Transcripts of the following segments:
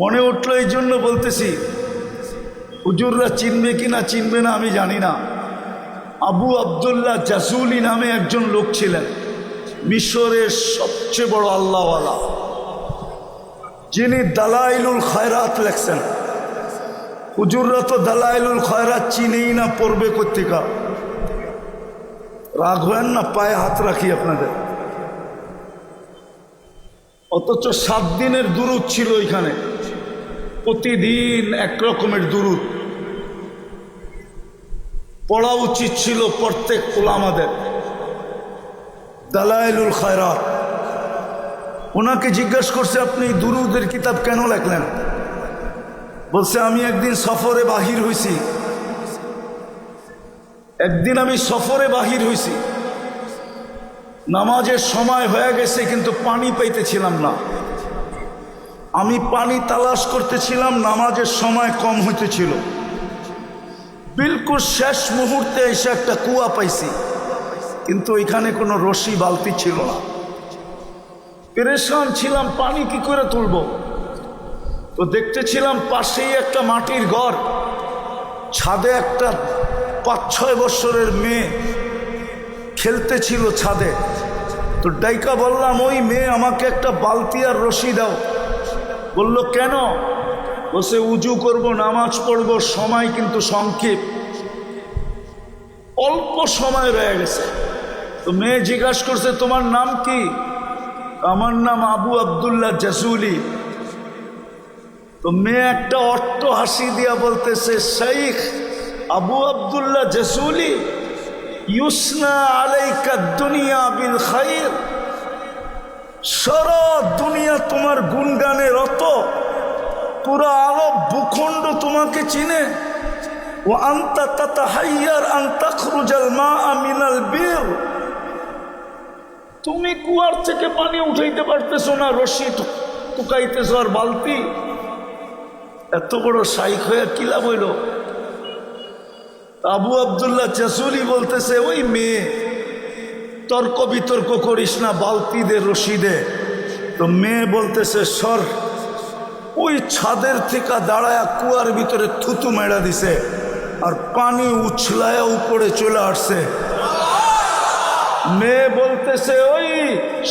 মনে উঠলো এই জন্য বলতেছি, হুজুররা চিনবে কি না চিনবে না আমি জানি না। আবু আবদুল্লাহ জাসুলি নামে একজন লোক ছিলেন, মিশরের সবচেয়ে বড় আল্লাহওয়ালা, যিনি দালাইলুল খায়রাত লেখছেন। হুজুররা তো দালাইলুল খায়রাত চিনেই না, পড়বে কোত্থেকা? রাগ হয় না, পায়ে হাত রাখি আপনাদের। অথচ 7 দিনের দুরুদ ছিল এখানে, প্রতিদিন এক রকমের দুরুদ পড়া উচিত ছিল প্রত্যেক উলামাদের। দালাইলুল খায়রাত। ওনাকে জিজ্ঞাসা করছে, আপনি দুরুদের কিতাব কেন লেখলেন? বলছে, আমি একদিন সফরে বাহির হইছি, নামাজের সময় হয়ে গেছে কিন্তু পানি পাইতেছিলাম না। আমি পানি তালাশ করতেছিলাম, নামাজের সময় কম হইতেছিল। বিলকুল শেষ মুহূর্তে এসে একটা কুয়া পাইছি, কিন্তু এখানে কোনো রশি বালতি ছিল না। পেরেশান ছিলাম, পানি কি করে তুলব। তো দেখতেছিলাম পাশেই একটা মাটির ঘর, ছাদে একটা 5-6 বছরের মেয়ে খেলতেছিল ছাদে। তো ডাইকা বললাম, ওই মেয়ে আমাকে একটা বালতি আর রশি দাও। বলল, কেন? বসে উজু করব, নামাজ পড়ব, সময় কিন্তু সংক্ষেপ, অল্প সময় রয়ে গেছে। তো মেয়ে জিজ্ঞাসা করছে, তোমার নাম কি? আমার নাম আবু আবদুল্লাহ জাসুলি। তো মেয়ে একটা অট্ট হাসি দিয়া বলতেছে, শাইখ আবু আবদুল্লাহ জাসুলি, ইউসনা আলাইকা দুনিয়া বিল খাইর, সারা দুনিয়া তোমার গুণগানে রত, পুরা আরব ভূখণ্ড তোমাকে চিনে। ও আনতা তাতাহাইয়ার আন তাখরুজাল মাআ মিনাল বীর, তুমি কুয়ার থেকে পানি উঠাইতে পারতেছো না, রশি টুকাইতেছো আর বালতি। এত বড় শাইখ হয়ে কি লাভ হইল? আবু আবদুল্লাহ জাসুলি বলতেছে, ওই মেয়ে, তর্ক বিতর্ক করিস না, বালতি দে, রশি দে। তো মেয়ে বলতেছে, সর। ওই ছাদের থেকে দাঁড়ায়া কুয়ার ভিতরে থুতু মেরা দিছে, আর পানি উছলায়া উপরে চলে আসছে। মেয়ে বলতেছে, ওই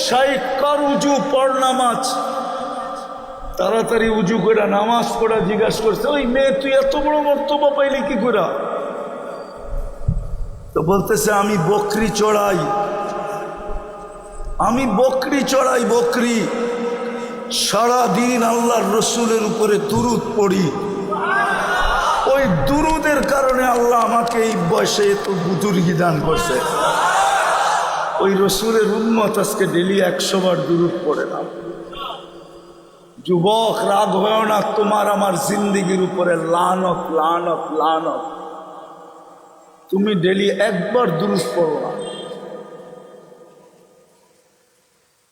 শাইখ কার উজু, পড় নামাজ। তাড়াতাড়ি উজু করে নামাজ পড়া জিজ্ঞাসা করছে, ওই মেয়ে, তুই এত বড় মর্তবা পাইলি কি করে? তো বলতেছে, আমি বকরি চড়াই, বকরি। সারাদিন আল্লাহর রসুলের উপরে দুরুদ পড়ি। ওই দুরুদের কারণে আল্লাহ আমাকে এই বয়সে এত বুজুর্গি দান করছে। ওই রসুলের উম্মত আজকে ডেলি 100 বার দুরুদ পড়ে না। যুবক, রাগ হয় না, তোমার আমার জিন্দিগির উপরে লানত, লানত, লানত। তুমি ডেলি 1 বার দুরুদ পড়ো না,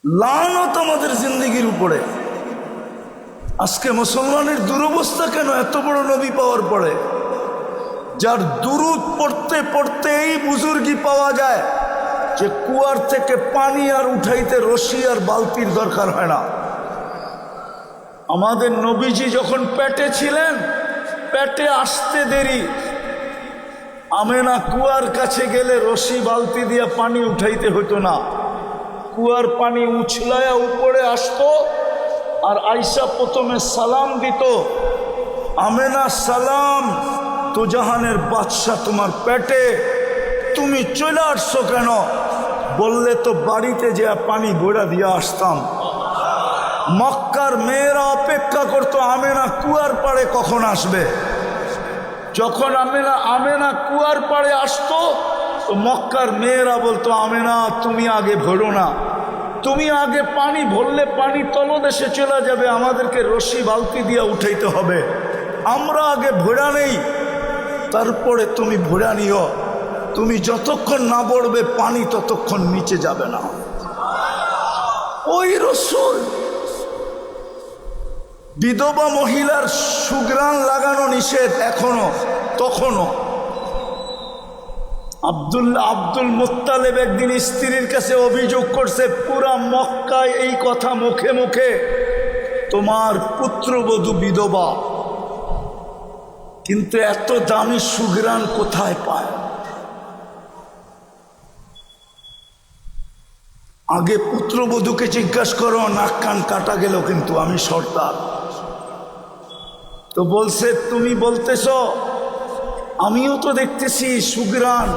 লানত আমাদের জিন্দিগির উপরে। আজকে মুসলমানের দুরবস্থা কেন? এত বড় নবী পাওয়ার পরে, যার দুরুদ পড়তে পড়তে এই বুজুর্গি পাওয়া যায় যে কুয়ার থেকে পানি আর উঠাইতে রশি আর বালতির দরকার হয় না। আমাদের নবীজি যখন পেটে ছিলেন, পেটে আসতে দেরি, আমেনা কুয়ার কাছে গেলে রশি বালতি দিয়ে পানি উঠাইতে হতো না। কুয়ার পানি উছলায়া উপরে আসতো, আর আয়েশা প্রথমে সালাম দিত, আমেনা সালাম, তো জাহানের বাদশাহ তোমার পেটে, তুমি চলে আসছো কেন? বললে তো বাড়িতে যে পানি বইড়া দিয়ে আসতাম। মক্কার মেয়েরা অপেক্ষা করতো আমেনা কুয়ার পাড়ে কখন আসবে। যখন আমেনা কুয়ার পাড়ে আসতো, তো মক্কার মেয়েরা বলতো, আমেনা তুমি আগে ভরো না, তুমি আগে পানি ভরলে পানি তলদেশে চলে যাবে, আমাদেরকে রশি বালতি দিয়ে উঠাইতে হবে, আমরা আগে ভরা নেই, তারপরে তুমি ভরা নিও। তুমি যতক্ষণ না পড়বে পানি ততক্ষণ নিচে যাবে না। ওই রসুল। বিধবা মহিলার সুগ্রাণ লাগানো নিষেধ এখনো, তখনও। আব্দুল মুত্তালিব একদিন স্ত্রীর কাছে অভিযোগ করছে, পুরা মক্কায় এই কথা মুখে মুখে, তোমার পুত্রবধূ বিধবা, কিন্তু এত দামি সুঘ্রাণ কোথায় পায়? আগে পুত্রবধূকে জিজ্ঞাসা করো, নাক কান কাটা গেল কিন্তু আমি সর্দার। তো বলছে তুমি বলতেছ, আমিও তো দেখতেছি সুঘ্রাণ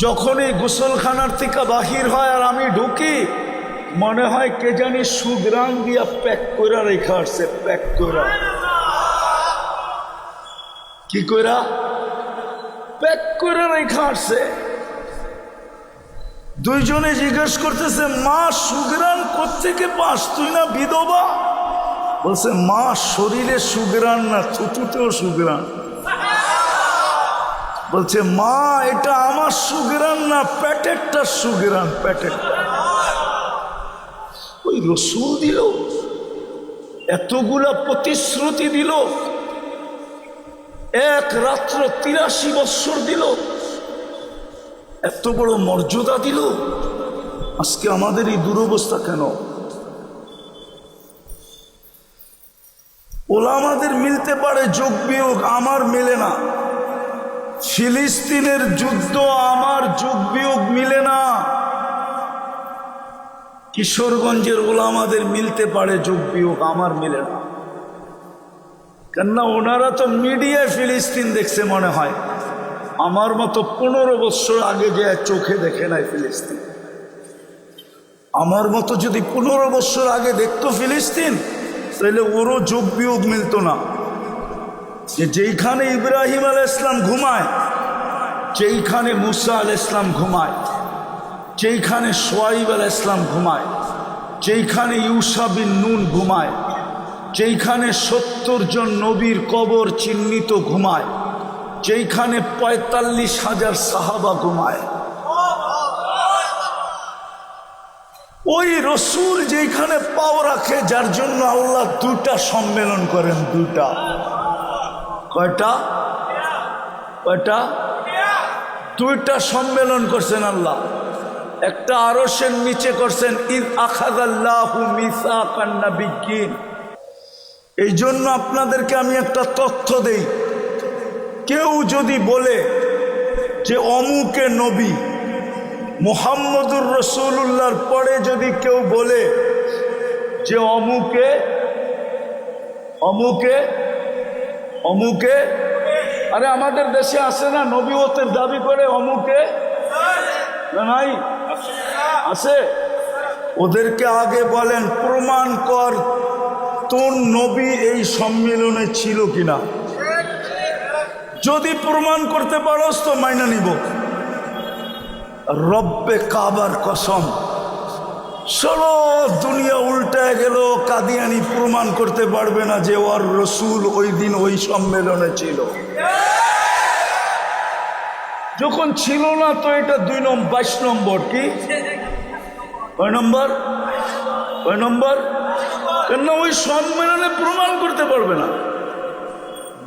যখনই গোসলখানার থেকে বাহির হয় আর আমি ঢুকি, মনে হয় কে জানি সুঘ্রাণ দিয়া প্যাক করে রেখা আসছে, প্যাক করে। কি কইরা? প্যাক করে রেখা আসছে। দুইজনে জিজ্ঞেস করতেছে, মা সুঘ্রাণ কোত্থেকে পাস, তুই না বিধবা? বলছে, মা শরীরে সুঘ্রাণ না, থুতুতেও সুঘ্রাণ। বলছে, মা এটা আমার সুঘ্রাণ না, প্যাটেরটা সুঘ্রাণ, প্যাটেরটা। ওই রসুল দিল, এতগুলা প্রতিশ্রুতি দিল, এক রাত্র ৮৩ বৎসর দিল, এত বড় মর্যাদা দিল, আজকে আমাদের এই দুরবস্থা কেন? ওলামাদের মিলতে পারে যোগ বিয়োগ, আমার মেলে না। ফিলিস্তিনের যুদ্ধ আমার যোগ বিয়োগ মিলে না। কিশোরগঞ্জের ওলামাদের মিলতে পারে যোগ বিয়োগ, আমার মিলে না। কেননা ওনারা তো মিডিয়ায় ফিলিস্তিন দেখছে মনে হয়, আমার মতো 15 বছর আগে যে চোখে দেখে নাই ফিলিস্তিন। আমার মতো যদি 15 বছর আগে দেখতো ফিলিস্তিন, তাহলে ওরও যোগ বিয়োগ মিলতো না। যে যেইখানে ইব্রাহিম আলাইহিস সালাম ঘুমায়, যেইখানে মুসা আলাইহিস সালাম ঘুমায়, যেইখানে শুআয়ব আলাইহিস সালাম ঘুমায়, যেইখানে ইউসা বিন নুন ঘুমায়, যেইখানে 70 জন নবীর কবর চিহ্নিত ঘুমায়, যেইখানে ৪৫,০০০ সাহাবা ঘুমায়, ওই রসুল যেখানে পাও রাখে, যার জন্য আল্লাহ 2টা সম্মেলন করেন। 2টা। কয়টা? কয়টা? 2টা সম্মেলন করছেন আল্লাহ। একটা আরশের নিচে করছেন, ইদ আখাযাল্লাহু মিসাকান নাবিয়্যিন। এই জন্য আপনাদেরকে আমি একটা তথ্য দেই, কেউ যদি বলে যে অমুকে নবী, মুহাম্মদুর রাসূলুল্লাহর পরে যদি কেউ বলে যে অমুকে অমুকে অমুকে, আরে আমাদের দেশে আছে না নবীওতের দাবি করে অমুকে, না নাই আছে? ওদেরকে আগে বলেন প্রমাণ কর তোর নবী এই সম্মেলনে ছিল কিনা। যদি প্রমাণ করতে পারোস তো মাইনা নিব। রব্বে কাবার কসম, চলো দুনিয়া উল্টায় গেল, কাদিয়ানি প্রমাণ করতে পারবে না যে ওর রসুল ওই দিন ওই সম্মেলনে ছিল। যখন ছিল না তো এটা 22 নম্বর। কি কয় নম্বর? কয় নম্বর? কেন ওই সম্মেলনে প্রমাণ করতে পারবে না।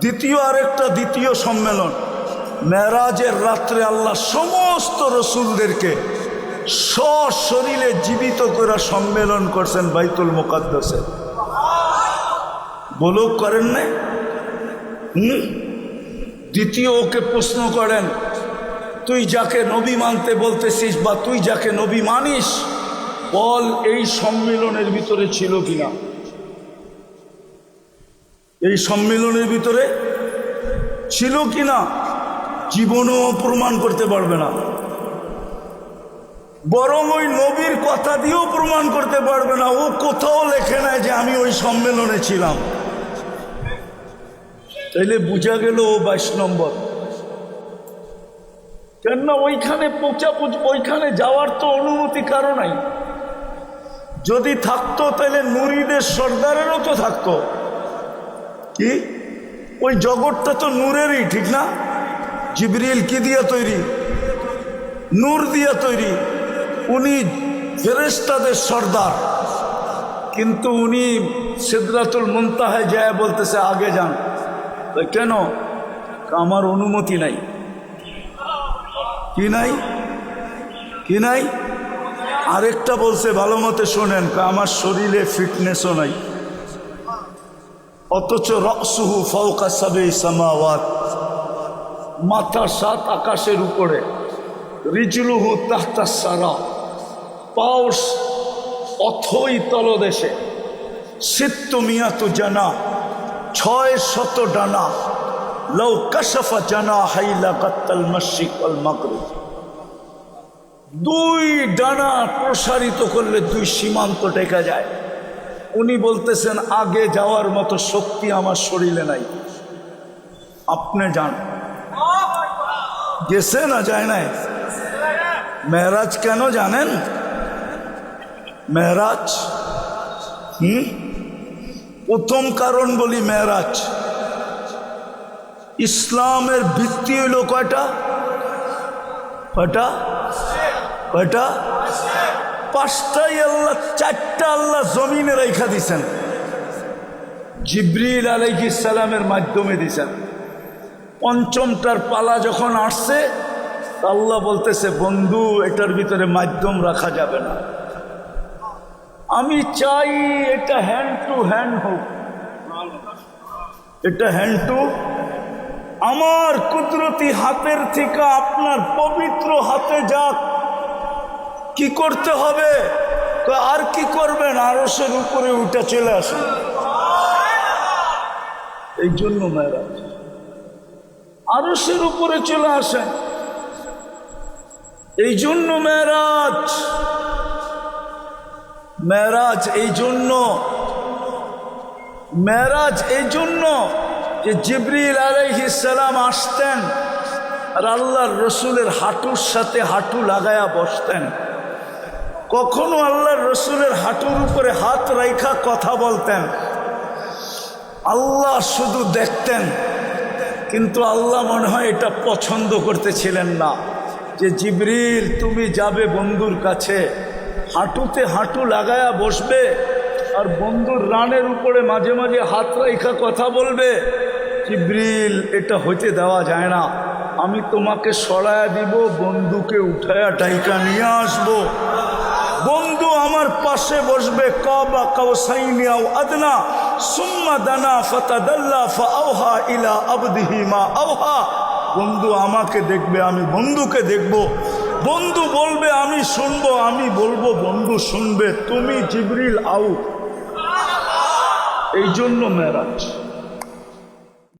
দ্বিতীয় সম্মেলন, মেরাজের রাত্রে আল্লাহ সমস্ত রসুলদেরকে সশরীরে জীবিত করে সম্মেলন করছেন বাইতুল মুকাদ্দাসে। বলো করেন না? দ্বিতীয় ওকে প্রশ্ন করেন, তুই যাকে নবী মানতে বলতেছিস বা তুই যাকে নবী মানিস, বল এই সম্মেলনের ভিতরে ছিল কিনা। এই সম্মেলনের ভিতরে ছিল কিনা জীবনও প্রমাণ করতে পারবে না, বরং ওই নবীর কথা দিয়েও প্রমাণ করতে পারবে না। ও কোথাও লেখে নাই যে আমি ওই সম্মেলনে ছিলাম। তাইলে বোঝা গেল ও 22 নম্বর। কেননা ওইখানে যাওয়ার তো অনুমতি কারো নাই। যদি থাকতো তাহলে নুরীদের সর্দারেরও তো থাকতো। কি ওই জগৎটা তো নূরেরই, ঠিক না? জিবরিল কি দিয়া তৈরি? নূর দিয়া তৈরি। উনি ফেরেশতাদের সর্দার, কিন্তু উনি সিদরাতুল মুনতাহায় যায় বলতেছে আগে যান। কেন? আমার অনুমতি নাই। কি নাই? কি নাই? আরেকটা বলছে, ভালো মতো শোনেন, আমার শরীরে ফিটনেসও নাই। অথচ রাসুহু ফাওকা সাবঈ সামাওয়াত, মাথা 7 আকাশের উপরে, রিজলুহু তাহতা সারা, পাও অথই তলদেশে, সিত্তু মিয়াতু জানা, 600 ডানা, লাউ কাশাফা জানাহাই লাগাত্তাল মাশরিক ওয়াল মাগরিব, 2 ডানা প্রসারিত করলে 2 সীমান্ত টেকা যায়। উনি বলতেছেন আগে যাওয়ার মতো শক্তি আমার শরীরে নাই। আপনি যান, গেছে না যায় নাই? মেরাজ কেন জানেন? মেরাজ প্রথম কারণ বলি, মেরাজ ইসলামের ভিত্তি হইল কয়টা? কয়টা? কয়টা? 5টাই আল্লাহ, 4টা আল্লাহ জমিনে রেখা দিছেন, জিবরিল আলাইহিস সালামের মাধ্যমে দিছেন। 5মটার পালা যখন আসছে, আল্লাহ বলতেছে বন্ধু এটার ভিতরে মাধ্যম রাখা যাবে না, আমি চাই এটা হ্যান্ড টু হ্যান্ড হোক, এটা হ্যান্ড টু, আমার কুদরতি হাতের থেকে আপনার পবিত্র হাতে যাক। কি করতে হবে? আর কি করবেন? আরশের উপরে উঠে চলে আসেন। এই জন্য মেরাজ, আরশের উপরে চলে আসেন, এই জন্য মেরাজ। মেরাজ এই জন্য, মেরাজ এই জন্য যে জিবরিল আলাইহিস সালাম আসতেন আর আল্লাহর রসুলের হাঁটুর সাথে হাঁটু লাগায়া বসতেন। কখনো আল্লাহর রসুলের হাঁটুর উপরে হাত রাইখা কথা বলতেন, আল্লাহ শুধু দেখতেন। কিন্তু আল্লাহ মনে হয় এটা পছন্দ করতেছিলেন না, যে জিবরিল তুমি যাবে বন্ধুর কাছে, হাঁটুতে হাঁটু লাগায়া বসবে আর বন্ধুর রানের উপরে মাঝে মাঝে হাত রাইখা কথা বলবে। জিবরিল এটা হইতে দেওয়া যায় না, আমি তোমাকে সরায়া দিব, বন্ধুকে উঠায়া টাইকা নিয়ে আসবো, বন্ধু আমার পাশে বসবে, কাবা কাউসাইনি আও আদনা, সুম্মা দানা ফাতাদাল্লা ফাআওহা ইলা আবদিহি মা আওহা। বন্ধু আমাকে দেখবে, আমি বন্ধুকে দেখব, বন্ধু বলবে আমি শুনবো, আমি বলবো বন্ধু শুনবে। তুমি জিবরিল আও। এই জন্য মেরাজ।